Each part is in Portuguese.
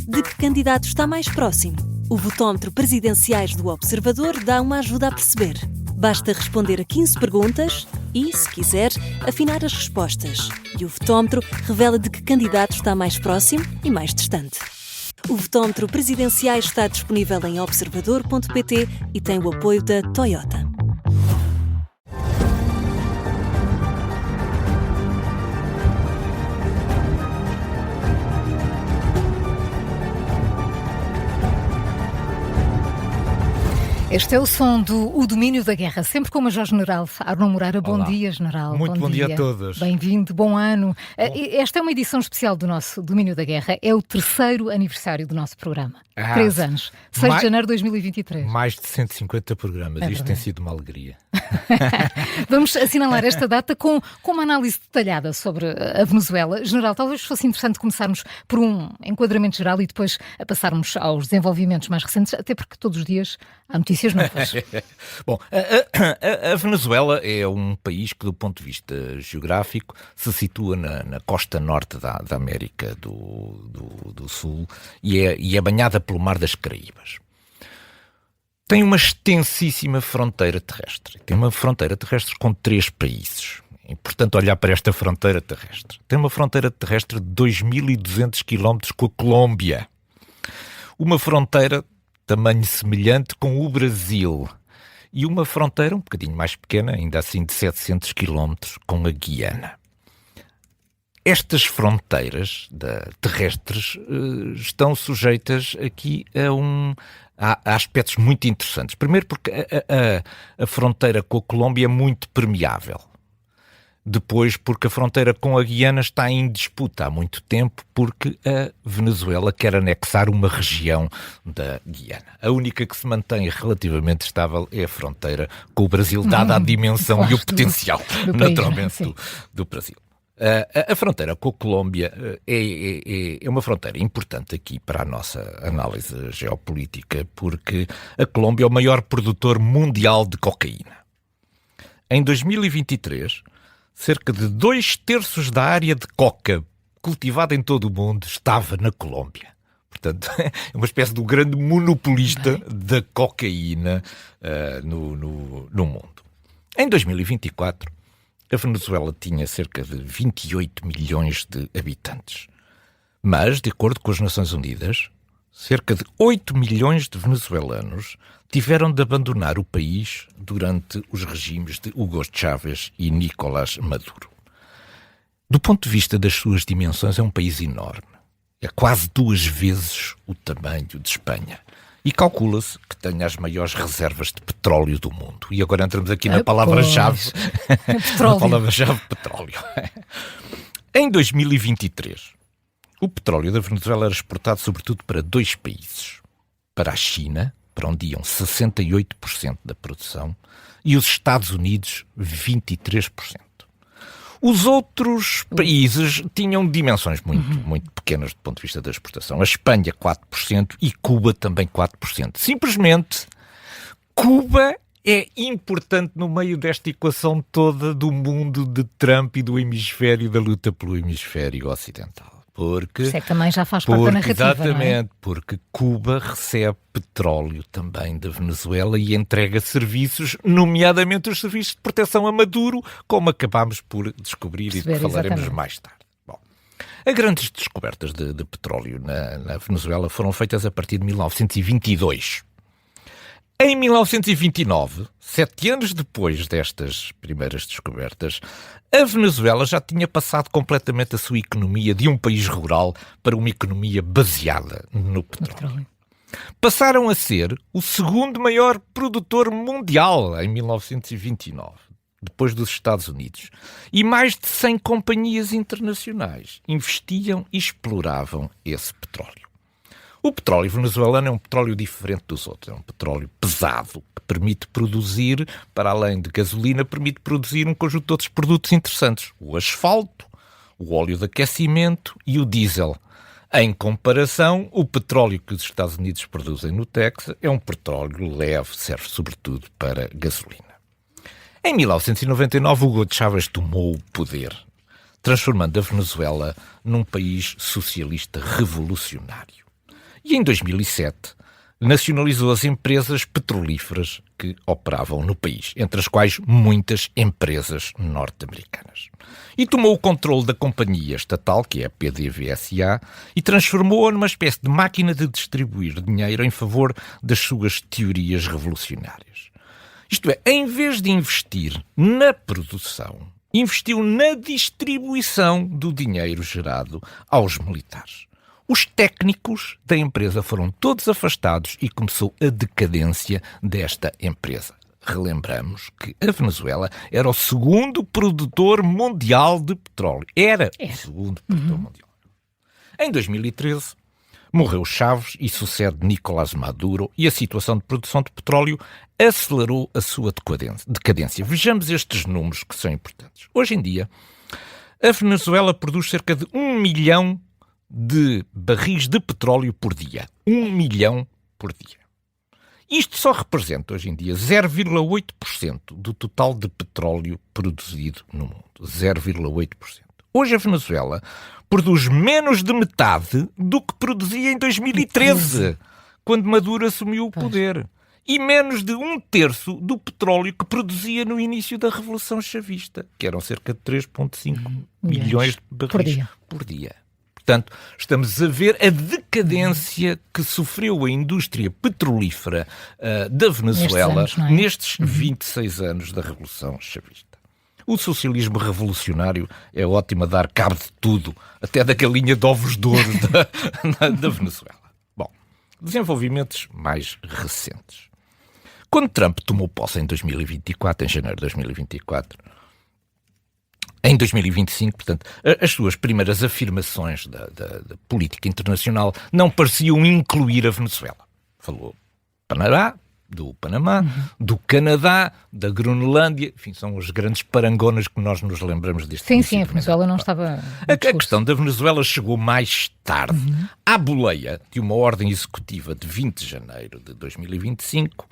de que candidato está mais próximo? O votómetro Presidenciais do Observador dá uma ajuda a perceber. Basta responder a 15 perguntas e, se quiser, afinar as respostas. E o votómetro revela de que candidato está mais próximo e mais distante. O votómetro Presidenciais está disponível em observador.pt e tem o apoio da Toyota. Este é o som do O Domínio da Guerra, sempre com o Major-General Arnon Moreira. Bom dia, General. Muito bom dia a todos. Bem-vindo, bom ano. Esta é uma edição especial do nosso Domínio da Guerra. É o 3º aniversário do nosso programa. 3 anos. 6 de janeiro de 2023. Mais de 150 programas. Isto tem sido uma alegria. Vamos assinalar esta data com uma análise detalhada sobre a Venezuela. General, talvez fosse interessante começarmos por um enquadramento geral e depois a passarmos aos desenvolvimentos mais recentes, até porque todos os dias há notícias novas. Bom, a Venezuela é um país que, do ponto de vista geográfico, se situa na costa norte da América do Sul e é banhada pelo Mar das Caraíbas. Tem uma extensíssima fronteira terrestre. Tem uma fronteira terrestre com 3 países. É importante olhar para esta fronteira terrestre. Tem uma fronteira terrestre de 2.200 km com a Colômbia. Uma fronteira tamanho semelhante com o Brasil. E uma fronteira um bocadinho mais pequena, ainda assim de 700 km, com a Guiana. Estas fronteiras terrestres estão sujeitas aqui a aspectos muito interessantes. Primeiro porque a fronteira com a Colômbia é muito permeável. Depois porque a fronteira com a Guiana está em disputa há muito tempo porque a Venezuela quer anexar uma região da Guiana. A única que se mantém relativamente estável é a fronteira com o Brasil, dada a dimensão e o potencial, naturalmente, do Brasil. A fronteira com a Colômbia é uma fronteira importante aqui para a nossa análise geopolítica, porque a Colômbia é o maior produtor mundial de cocaína. Em 2023, cerca de 2/3 da área de coca cultivada em todo o mundo estava na Colômbia. Portanto, é uma espécie de grande monopolista da cocaína no mundo. Em 2024, a Venezuela tinha cerca de 28 milhões de habitantes. Mas, de acordo com as Nações Unidas, cerca de 8 milhões de venezuelanos tiveram de abandonar o país durante os regimes de Hugo Chávez e Nicolás Maduro. Do ponto de vista das suas dimensões, é um país enorme. É quase 2 vezes o tamanho de Espanha. E calcula-se que tenha as maiores reservas de petróleo do mundo. E agora entramos aqui na palavra-chave. Na palavra-chave petróleo. Em 2023, o petróleo da Venezuela era exportado sobretudo para 2 países. Para a China, para onde iam 68% da produção, e os Estados Unidos, 23%. Os outros países tinham dimensões muito pequenas do ponto de vista da exportação. A Espanha, 4%, e Cuba também 4%. Simplesmente, Cuba é importante no meio desta equação toda do mundo de Trump e do hemisfério, da luta pelo hemisfério ocidental. Porque isso é que também já faz parte da narrativa, exatamente, não é? Porque Cuba recebe petróleo também da Venezuela e entrega serviços, nomeadamente os serviços de proteção a Maduro, como acabámos por descobrir e de que falaremos mais tarde. Bom, as grandes descobertas de petróleo na Venezuela foram feitas a partir de 1922. Em 1929, 7 anos depois destas primeiras descobertas, a Venezuela já tinha passado completamente a sua economia de um país rural para uma economia baseada no petróleo. Passaram a ser o 2º maior produtor mundial em 1929, depois dos Estados Unidos. E mais de 100 companhias internacionais investiam e exploravam esse petróleo. O petróleo venezuelano é um petróleo diferente dos outros. É um petróleo pesado, que permite produzir, para além de gasolina, permite produzir um conjunto de outros produtos interessantes. O asfalto, o óleo de aquecimento e o diesel. Em comparação, o petróleo que os Estados Unidos produzem no Texas é um petróleo leve, serve sobretudo para gasolina. Em 1999, Hugo Chávez tomou o poder, transformando a Venezuela num país socialista revolucionário. E em 2007 nacionalizou as empresas petrolíferas que operavam no país, entre as quais muitas empresas norte-americanas. E tomou o controle da companhia estatal, que é a PDVSA, e transformou-a numa espécie de máquina de distribuir dinheiro em favor das suas teorias revolucionárias. Isto é, em vez de investir na produção, investiu na distribuição do dinheiro gerado aos militares. Os técnicos da empresa foram todos afastados e começou a decadência desta empresa. Relembramos que a Venezuela era o segundo produtor mundial de petróleo. Era o segundo produtor mundial. Em 2013, morreu Chávez e sucede Nicolás Maduro e a situação de produção de petróleo acelerou a sua decadência. Vejamos estes números que são importantes. Hoje em dia, a Venezuela produz cerca de 1 milhão de barris de petróleo por dia. 1 milhão por dia. Isto só representa, hoje em dia, 0,8% do total de petróleo produzido no mundo. 0,8%. Hoje a Venezuela produz menos de metade do que produzia em 2013, quando Maduro assumiu o poder. E menos de 1/3 do petróleo que produzia no início da Revolução Chavista, que eram cerca de 3,5 milhões de barris por dia. Portanto, estamos a ver a decadência que sofreu a indústria petrolífera da Venezuela nestes 26 anos da Revolução Chavista. O socialismo revolucionário é ótimo a dar cabo de tudo, até da galinha de ovos de ouro da Venezuela. Bom, desenvolvimentos mais recentes. Quando Trump tomou posse em 2024, em janeiro de 2024, em 2025, portanto, as suas primeiras afirmações da política internacional não pareciam incluir a Venezuela. Falou do Panamá, do Canadá, da Groenlândia, enfim, são as grandes parangonas que nós nos lembramos deste Sim, sim, a Venezuela não estava... A questão da Venezuela chegou mais tarde, à boleia de uma ordem executiva de 20 de janeiro de 2025,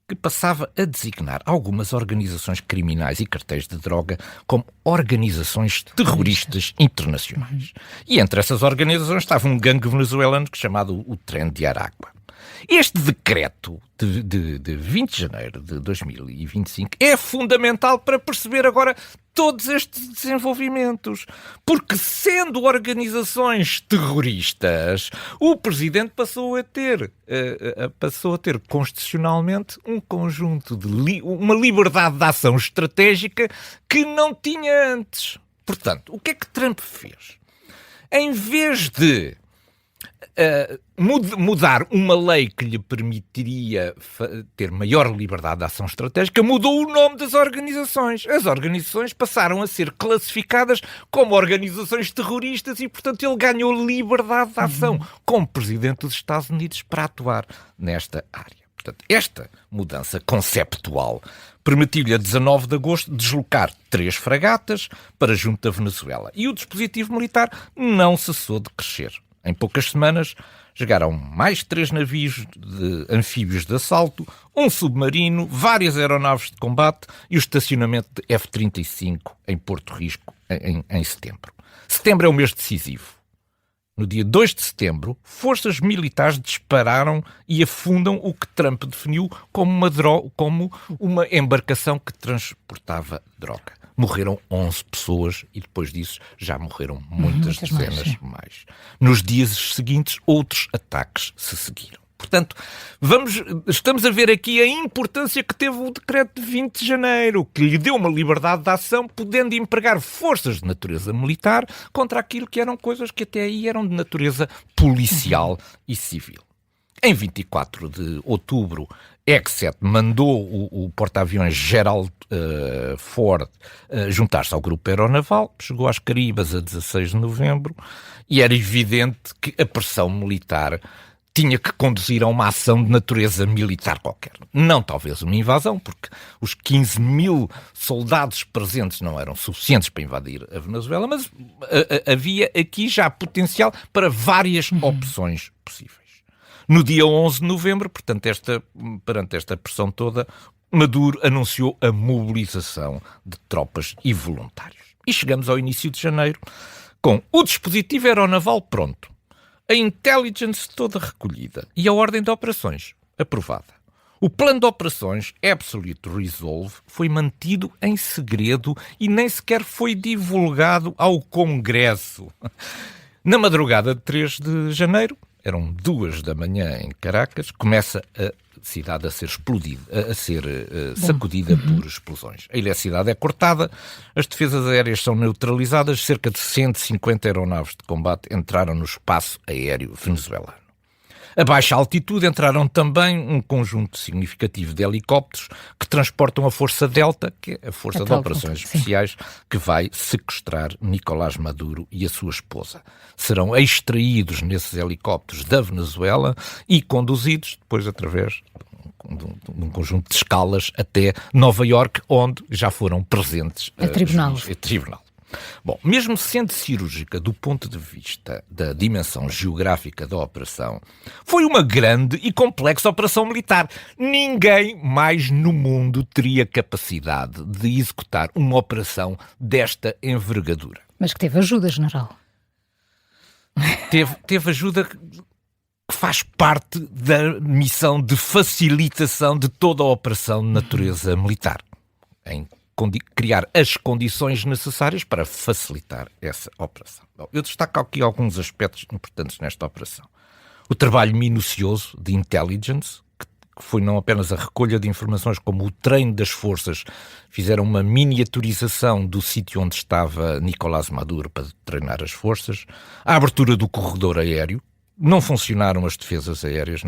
que passava a designar algumas organizações criminais e cartéis de droga como organizações terroristas internacionais. E entre essas organizações estava um gangue venezuelano chamado o Tren de Aragua. Este decreto de 20 de janeiro de 2025 é fundamental para perceber agora todos estes desenvolvimentos. Porque, sendo organizações terroristas, o Presidente passou a ter constitucionalmente um conjunto de uma liberdade de ação estratégica que não tinha antes. Portanto, o que é que Trump fez? Em vez de mudar uma lei que lhe permitiria ter maior liberdade de ação estratégica, mudou o nome das organizações. As organizações passaram a ser classificadas como organizações terroristas e, portanto, ele ganhou liberdade de ação como Presidente dos Estados Unidos para atuar nesta área. Portanto, esta mudança conceptual permitiu-lhe, a 19 de agosto, deslocar 3 fragatas para junto da Venezuela. E o dispositivo militar não cessou de crescer. Em poucas semanas, chegaram mais 3 navios de anfíbios de assalto, um submarino, várias aeronaves de combate e o estacionamento de F-35 em Porto Rico em setembro. Setembro é um mês decisivo. No dia 2 de setembro, forças militares dispararam e afundam o que Trump definiu como uma embarcação que transportava droga. Morreram 11 pessoas e depois disso já morreram muitas dezenas mais. Nos dias seguintes, outros ataques se seguiram. Portanto, estamos a ver aqui a importância que teve o decreto de 20 de janeiro, que lhe deu uma liberdade de ação, podendo empregar forças de natureza militar contra aquilo que eram coisas que até aí eram de natureza policial e civil. Em 24 de outubro, Exet mandou o porta-aviões Gerald Ford juntar-se ao grupo aeronaval, chegou às Caraíbas a 16 de novembro e era evidente que a pressão militar tinha que conduzir a uma ação de natureza militar qualquer. Não talvez uma invasão, porque os 15 mil soldados presentes não eram suficientes para invadir a Venezuela, mas havia aqui já potencial para várias opções possíveis. No dia 11 de novembro, portanto, perante esta pressão toda, Maduro anunciou a mobilização de tropas e voluntários. E chegamos ao início de janeiro com o dispositivo aeronaval pronto. a intelligence toda recolhida e a ordem de operações aprovada. O plano de operações Absolute Resolve foi mantido em segredo e nem sequer foi divulgado ao Congresso. Na madrugada de 3 de janeiro, eram 2 da manhã em Caracas, começa a cidade a ser explodida, a ser sacudida por explosões. A eletricidade é cortada, as defesas aéreas são neutralizadas, cerca de 150 aeronaves de combate entraram no espaço aéreo venezuelano. A baixa altitude entraram também um conjunto significativo de helicópteros que transportam a Força Delta, que é a Força de Operações Especiais, que vai sequestrar Nicolás Maduro e a sua esposa. Serão extraídos nesses helicópteros da Venezuela e conduzidos depois através de um conjunto de escalas até Nova Iorque, onde já foram presentes a tribunal. Bom, mesmo sendo cirúrgica do ponto de vista da dimensão geográfica da operação, foi uma grande e complexa operação militar. Ninguém mais no mundo teria capacidade de executar uma operação desta envergadura. Mas que teve ajuda, general. Teve ajuda que faz parte da missão de facilitação de toda a operação de natureza militar, em criar as condições necessárias para facilitar essa operação. Bom, eu destaco aqui alguns aspectos importantes nesta operação. O trabalho minucioso de intelligence, que foi não apenas a recolha de informações, como o treino das forças, fizeram uma miniaturização do sítio onde estava Nicolás Maduro para treinar as forças, a abertura do corredor aéreo, não funcionaram as defesas aéreas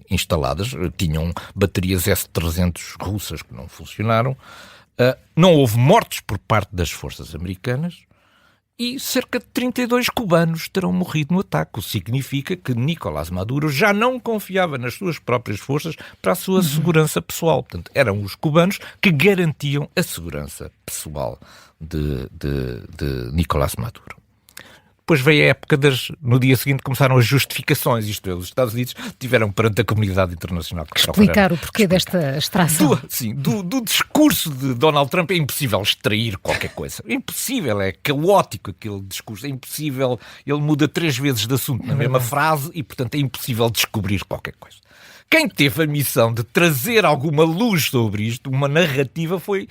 instaladas, tinham baterias S-300 russas que não funcionaram, não houve mortes por parte das forças americanas e cerca de 32 cubanos terão morrido no ataque, o que significa que Nicolás Maduro já não confiava nas suas próprias forças para a sua segurança pessoal. Portanto, eram os cubanos que garantiam a segurança pessoal de Nicolás Maduro. Depois veio a época no dia seguinte começaram as justificações, isto é, os Estados Unidos tiveram perante a comunidade internacional que explicar o porquê desta extração. Do discurso de Donald Trump é impossível extrair qualquer coisa. É impossível, é caótico aquele discurso, é impossível, ele muda 3 vezes de assunto na mesma frase e, portanto, é impossível descobrir qualquer coisa. Quem teve a missão de trazer alguma luz sobre isto, uma narrativa, foi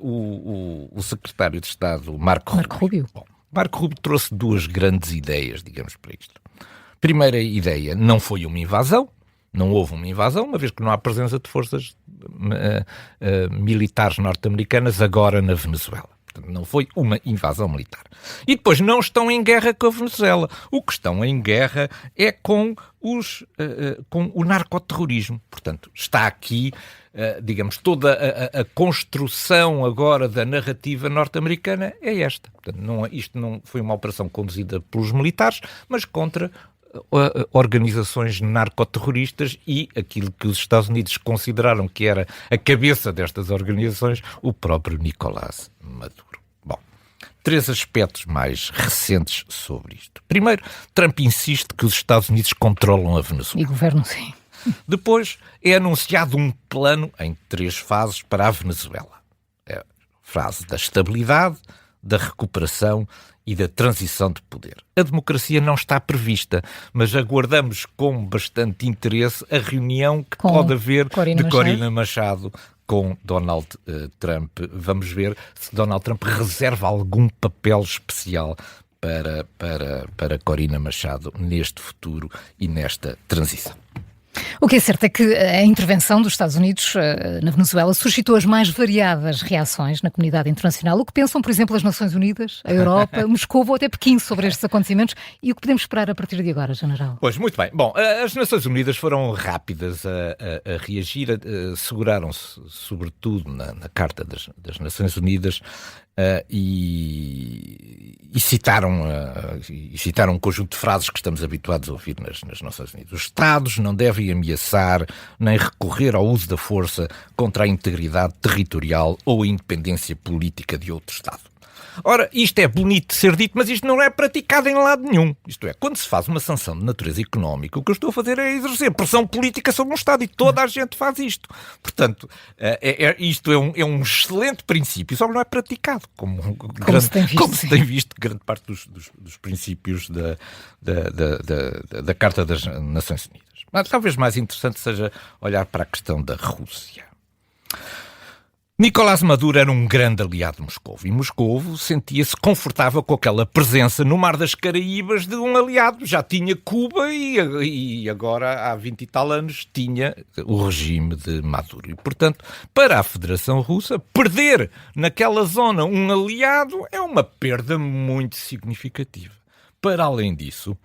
o secretário de Estado, Marco Rubio. Bom, Marco Rubio trouxe 2 grandes ideias, digamos, para isto. Primeira ideia, não foi uma invasão, não houve uma invasão, uma vez que não há presença de forças militares norte-americanas agora na Venezuela. Portanto, não foi uma invasão militar. E depois não estão em guerra com a Venezuela. O que estão em guerra é com o narcoterrorismo. Portanto, está aqui, digamos, toda a construção agora da narrativa norte-americana é esta. Portanto, isto não foi uma operação conduzida pelos militares, mas contra organizações narcoterroristas e aquilo que os Estados Unidos consideraram que era a cabeça destas organizações, o próprio Nicolás Maduro. Bom, 3 aspectos mais recentes sobre isto. Primeiro, Trump insiste que os Estados Unidos controlam a Venezuela. E governam, sim. Depois, é anunciado um plano em 3 fases para a Venezuela. É a fase da estabilidade, da recuperação e da transição de poder. A democracia não está prevista, mas aguardamos com bastante interesse a reunião que pode haver de Corina Machado com Donald Trump. Vamos ver se Donald Trump reserva algum papel especial para Corina Machado neste futuro e nesta transição. O que é certo é que a intervenção dos Estados Unidos na Venezuela suscitou as mais variadas reações na comunidade internacional. O que pensam, por exemplo, as Nações Unidas, a Europa, Moscou ou até Pequim sobre estes acontecimentos e o que podemos esperar a partir de agora, General? Pois, muito bem. Bom, as Nações Unidas foram rápidas a reagir, seguraram-se, sobretudo na Carta das Nações Unidas, e citaram um conjunto de frases que estamos habituados a ouvir nas Nações Unidas. Os Estados não devem ameaçar nem recorrer ao uso da força contra a integridade territorial ou a independência política de outro Estado. Ora, isto é bonito de ser dito, mas isto não é praticado em lado nenhum. Isto é, quando se faz uma sanção de natureza económica, o que eu estou a fazer é exercer pressão política sobre um Estado, e toda a gente faz isto. Portanto, isto é um excelente princípio, só não é praticado, como se tem visto grande parte dos princípios da Carta das Nações Unidas. Mas talvez mais interessante seja olhar para a questão da Rússia. Nicolás Maduro era um grande aliado de Moscovo, e Moscovo sentia-se confortável com aquela presença no Mar das Caraíbas de um aliado. Já tinha Cuba e agora, há 20 e tal anos, tinha o regime de Maduro. E, portanto, para a Federação Russa, perder naquela zona um aliado é uma perda muito significativa. Para além disso,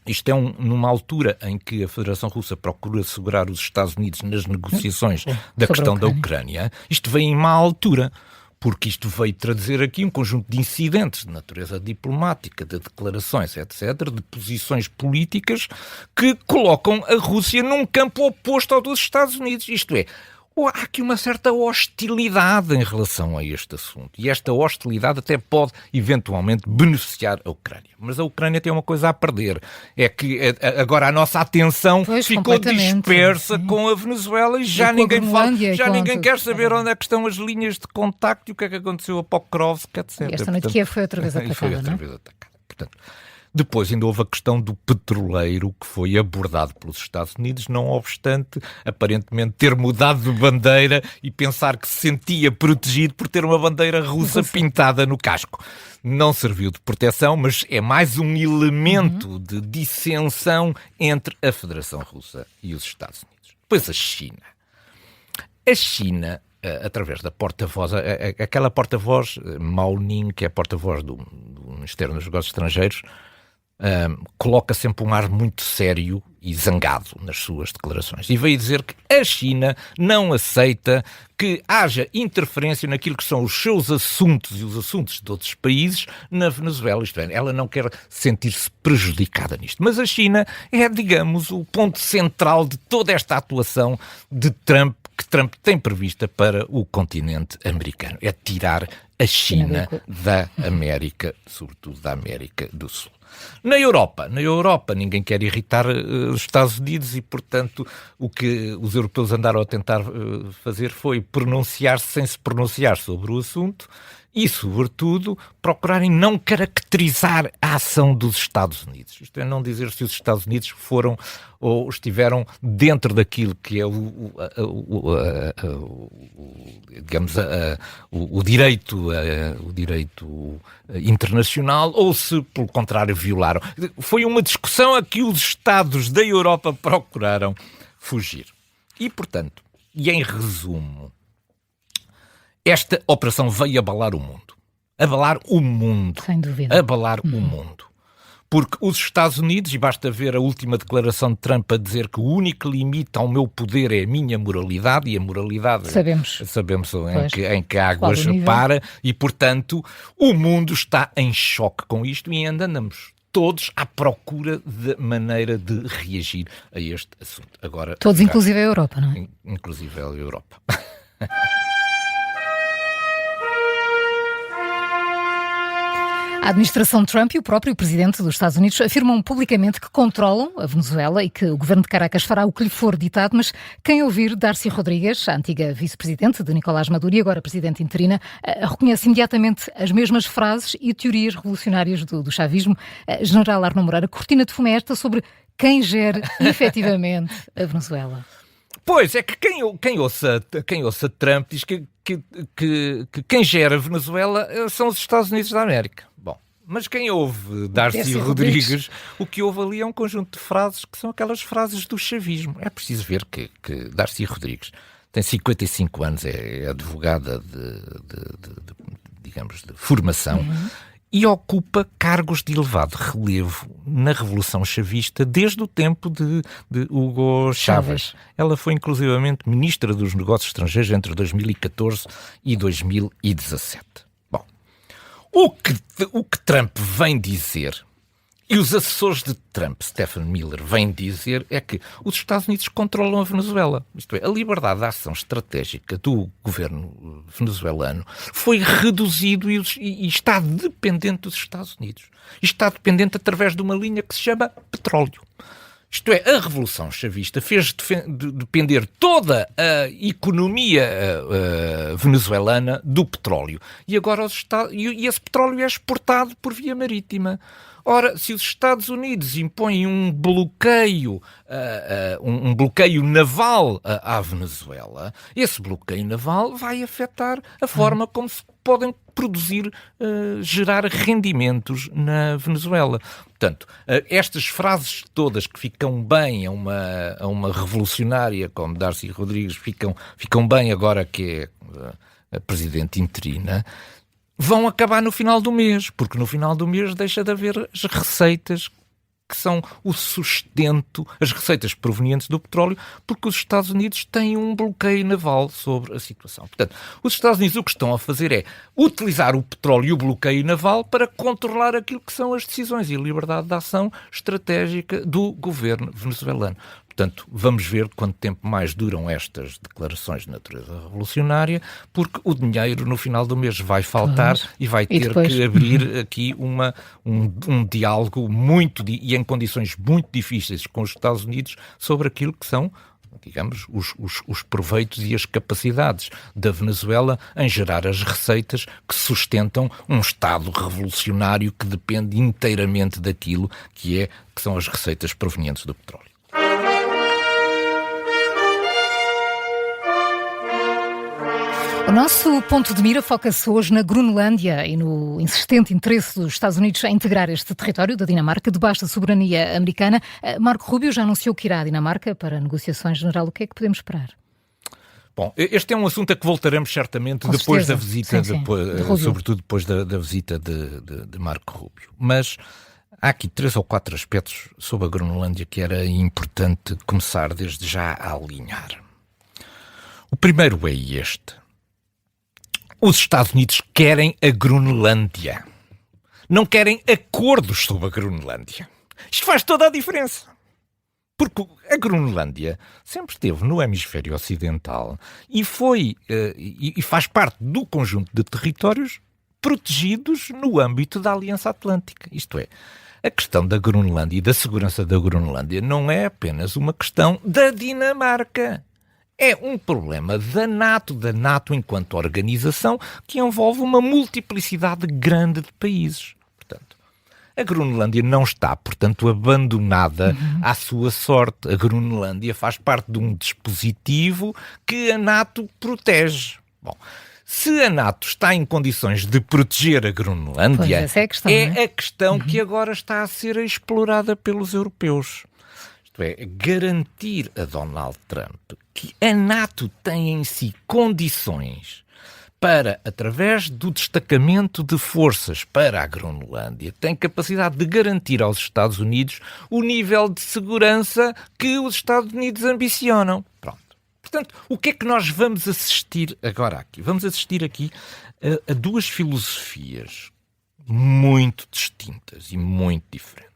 isto é numa altura em que a Federação Russa procura assegurar os Estados Unidos nas negociações da questão da Ucrânia. Isto vem em má altura, porque isto veio trazer aqui um conjunto de incidentes de natureza diplomática, de declarações, etc., de posições políticas que colocam a Rússia num campo oposto ao dos Estados Unidos. Isto é, há aqui uma certa hostilidade em relação a este assunto. E esta hostilidade até pode, eventualmente, beneficiar a Ucrânia. Mas a Ucrânia tem uma coisa a perder. É que agora a nossa atenção ficou dispersa com a Venezuela e já ninguém quer saber onde é que estão as linhas de contacto e o que é que aconteceu a Pokrovsk, etc. E esta noite Kiev foi outra vez atacada, Portanto, depois ainda houve a questão do petroleiro, que foi abordado pelos Estados Unidos, não obstante, aparentemente, ter mudado de bandeira e pensar que se sentia protegido por ter uma bandeira russa pintada no casco. Não serviu de proteção, mas é mais um elemento de dissensão entre a Federação Russa e os Estados Unidos. Depois a China. A China, através da porta-voz, aquela porta-voz, Mao Ning, que é a porta-voz do Ministério dos Negócios Estrangeiros, coloca sempre um ar muito sério e zangado nas suas declarações. E veio dizer que a China não aceita que haja interferência naquilo que são os seus assuntos e os assuntos de outros países na Venezuela. Isto é, ela não quer sentir-se prejudicada nisto. Mas a China é, digamos, o ponto central de toda esta atuação de Trump, que Trump tem prevista para o continente americano. É tirar a China da América, sobretudo da América do Sul. Na Europa ninguém quer irritar os Estados Unidos e, portanto, o que os europeus andaram a tentar fazer foi pronunciar-se sem se pronunciar sobre o assunto e, sobretudo, procurarem não caracterizar a ação dos Estados Unidos. Isto é, não dizer se os Estados Unidos foram ou estiveram dentro daquilo que é o direito internacional ou se, pelo contrário, violaram. Foi uma discussão a que os Estados da Europa procuraram fugir. E, portanto, e em resumo, esta operação veio abalar o mundo. Abalar o mundo. Sem dúvida. Abalar o mundo. Porque os Estados Unidos, e basta ver a última declaração de Trump a dizer que o único limite ao meu poder é a minha moralidade, e a moralidade sabemos em que águas para, e portanto o mundo está em choque com isto e ainda andamos todos à procura de maneira de reagir a este assunto. Agora, todos, inclusive a Europa, não é? Inclusive a Europa. A administração Trump e o próprio presidente dos Estados Unidos afirmam publicamente que controlam a Venezuela e que o governo de Caracas fará o que lhe for ditado, mas quem ouvir Darcy Rodrigues, a antiga vice-presidente de Nicolás Maduro e agora presidente interina, reconhece imediatamente as mesmas frases e teorias revolucionárias do chavismo. General Arno Moreira, cortina de fumo é esta sobre quem gere efetivamente a Venezuela? Pois, é que quem ouça Trump diz que quem gera a Venezuela são os Estados Unidos da América. Bom, mas quem ouve Darcy Rodrigues, o que ouve ali é um conjunto de frases que são aquelas frases do chavismo. É preciso ver que Darcy Rodrigues tem 55 anos, é advogada de formação, e ocupa cargos de elevado relevo na Revolução Chavista desde o tempo de Hugo Chávez. Ela foi inclusivamente ministra dos Negócios Estrangeiros entre 2014 e 2017. Bom, o que Trump vem dizer e os assessores de Trump, Stephen Miller, vêm dizer é que os Estados Unidos controlam a Venezuela. Isto é, a liberdade de ação estratégica do governo venezuelano foi reduzido e está dependente dos Estados Unidos. E está dependente através de uma linha que se chama petróleo. Isto é, a Revolução Chavista fez depender toda a economia venezuelana do petróleo. E agora esse petróleo é exportado por via marítima. Ora, se os Estados Unidos impõem um bloqueio naval à Venezuela, esse bloqueio naval vai afetar a forma como se podem produzir, gerar rendimentos na Venezuela. Portanto, estas frases todas que ficam bem a uma revolucionária como Darcy Rodrigues, ficam bem agora que é a presidente interina, vão acabar no final do mês, porque no final do mês deixa de haver as receitas que são o sustento, as receitas provenientes do petróleo, porque os Estados Unidos têm um bloqueio naval sobre a situação. Portanto, os Estados Unidos o que estão a fazer é utilizar o petróleo e o bloqueio naval para controlar aquilo que são as decisões e a liberdade de ação estratégica do governo venezuelano. Portanto, vamos ver quanto tempo mais duram estas declarações de natureza revolucionária, porque o dinheiro no final do mês vai faltar e vai ter que abrir aqui um diálogo e em condições muito difíceis com os Estados Unidos sobre aquilo que são, digamos, os proveitos e as capacidades da Venezuela em gerar as receitas que sustentam um Estado revolucionário que depende inteiramente daquilo que são as receitas provenientes do petróleo. O nosso ponto de mira foca-se hoje na Groenlândia e no insistente interesse dos Estados Unidos em integrar este território da Dinamarca debaixo da soberania americana. Marco Rubio já anunciou que irá à Dinamarca para negociações general. O que é que podemos esperar? Bom, este é um assunto a que voltaremos certamente depois da visita, sobretudo depois da visita de Marco Rubio. Mas há aqui 3 ou 4 aspectos sobre a Groenlândia que era importante começar desde já a alinhar. O primeiro é este. Os Estados Unidos querem a Groenlândia. Não querem acordos sobre a Groenlândia. Isto faz toda a diferença. Porque a Groenlândia sempre esteve no hemisfério ocidental e faz parte do conjunto de territórios protegidos no âmbito da Aliança Atlântica. Isto é, a questão da Groenlândia e da segurança da Groenlândia não é apenas uma questão da Dinamarca. É um problema da NATO enquanto organização, que envolve uma multiplicidade grande de países. Portanto, a Groenlândia não está, portanto, abandonada à sua sorte. A Groenlândia faz parte de um dispositivo que a NATO protege. Bom, se a NATO está em condições de proteger a Groenlândia, é a questão que agora está a ser explorada pelos europeus. Isto é, garantir a Donald Trump que a NATO tem em si condições para, através do destacamento de forças para a Groenlândia, tem capacidade de garantir aos Estados Unidos o nível de segurança que os Estados Unidos ambicionam. Pronto. Portanto, o que é que nós vamos assistir agora aqui? Vamos assistir aqui a 2 filosofias muito distintas e muito diferentes.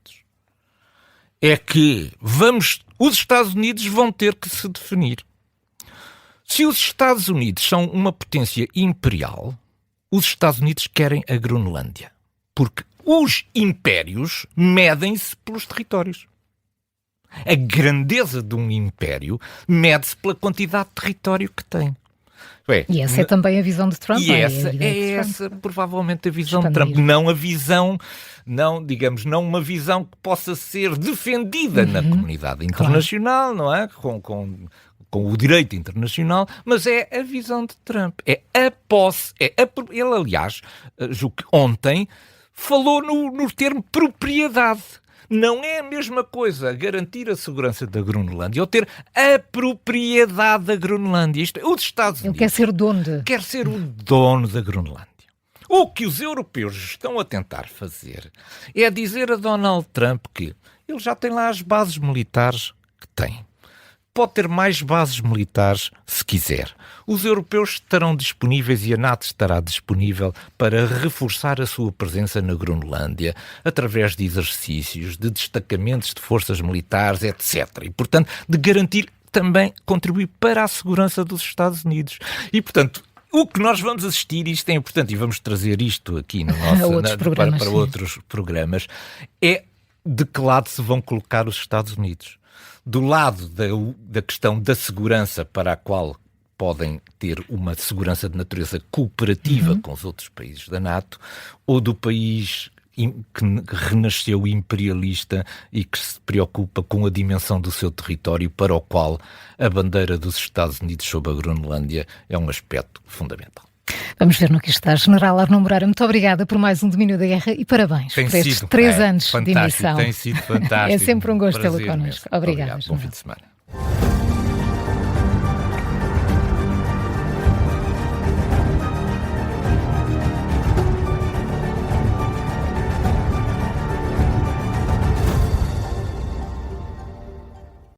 É que os Estados Unidos vão ter que se definir. Se os Estados Unidos são uma potência imperial, os Estados Unidos querem a Groenlândia. Porque os impérios medem-se pelos territórios. A grandeza de um império mede-se pela quantidade de território que tem. E essa é também a visão de Trump. E essa provavelmente a visão de Trump. Não a visão, não uma visão que possa ser defendida na comunidade internacional, não é? Com o direito internacional, mas é a visão de Trump. É a posse. Ele, aliás, julgo que ontem falou no termo propriedade. Não é a mesma coisa garantir a segurança da Groenlândia ou ter a propriedade da Groenlândia. Isto é, os Estados Unidos... Ele quer ser dono Quer ser o dono da Groenlândia. O que os europeus estão a tentar fazer é dizer a Donald Trump que ele já tem lá as bases militares que tem. pode ter mais bases militares se quiser. Os europeus estarão disponíveis e a NATO estará disponível para reforçar a sua presença na Groenlândia através de exercícios, de destacamentos de forças militares, etc. E, portanto, de garantir também contribuir para a segurança dos Estados Unidos. E, portanto, o que nós vamos assistir, isto é importante, e vamos trazer isto aqui no nosso, para outros programas, é de que lado se vão colocar os Estados Unidos. Do lado da questão da segurança, para a qual podem ter uma segurança de natureza cooperativa com os outros países da NATO, ou do país que renasceu imperialista e que se preocupa com a dimensão do seu território, para o qual a bandeira dos Estados Unidos sobre a Groenlândia é um aspecto fundamental. Vamos ver no que está. General Arnaud Moreira, muito obrigada por mais um Domínio da Guerra e parabéns por estes 3 anos de emissão. Tem sido fantástico. É sempre um gosto tê-lo connosco. Obrigada. Bom fim de semana.